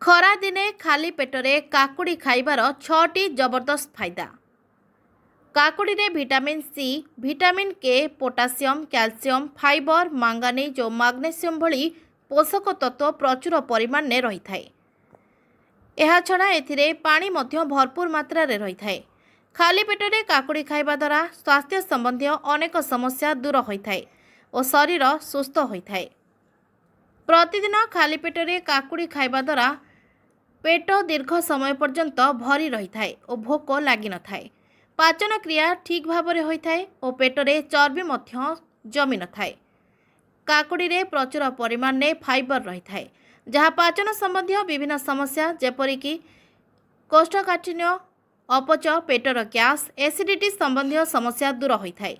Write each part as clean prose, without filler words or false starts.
खरा दिने खाली पेटरे काकुड़ी खाइबार 6टी जबरदस्त फायदा। काकुड़ी रे विटामिन सी, विटामिन के, पोटासियम, कैल्शियम, फाइबर, मांगानीज और मैग्नीशियम भली पोषक तत्व प्रचुर परिमाण में रही थाए। यह छड़ा एथिरे पानी मध्य भरपूर मात्रा रे रही थाए। खाली पेटरे काकुड़ी खाइबा द्वारा स्वास्थ्य संबंधी अनेक समस्या दूर होता है और शरीर सुस्थ होता है। प्रतिदिन खाली पेटरे काकुड़ी खाइबा द्वारा पेट दीर्घ समय पर्यंत भरी रही थाए और भोक लगी न थाए। पाचन क्रिया ठीक भाव में होता है और पेटरे चर्बी मध्य जमी न थाए। काकुड़ी रे प्रचुर परिमाण में फाइबर रही थाए जहाँ पाचन संबंधी विभिन्न समस्या जेपरिक कोष्ठकाठिन्य, अपच, पेटर गैस, एसिडिटी संबंधी समस्या दूर होता है।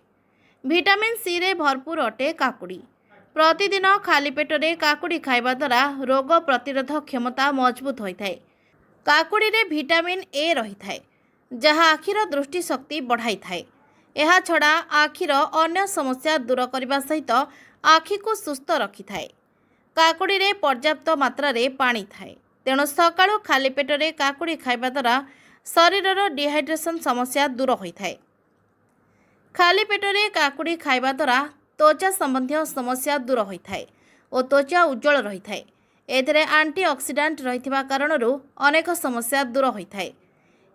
विटामिन सी रे भरपूर अटे काकुड़ी। प्रतिदिन खाली पेटरे काकुड़ी खाइबा द्वारा रोग प्रतिरोधक क्षमता मजबूत होता है। काकुड़ी रे विटामिन ए रही थाए जहाँ आखिर दृष्टि शक्ति बढ़ाई थाए। यह छड़ा आखिर अन्य समस्या दूर करने सहित आखि को सुस्थ रखी थाए। काकुड़ी रे पर्याप्त मात्रा रे पानी थाए तेणु सकाळु खाली पेटरे काकुड़ी खाइबा द्वारा शरीर डिहाइड्रेशन समस्या दूर होता है। खाली पेटरे काकुड़ी खाइबा द्वारा त्वचा संबंधी समस्या दूर होता है और त्वचा उज्जवल रही थाए। एथिरे एंटीऑक्सीडेंट रहिथिबा कारणरू अनेक समस्या दूर होता है।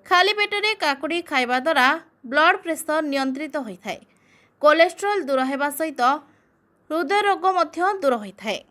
खाली पेटरे काकुड़ी खाइबा द्वारा ब्लड प्रेशर नियंत्रित होता है। कोलेस्ट्रॉल दूर होगा सहित हृदय रोग मध्य दूर होता है।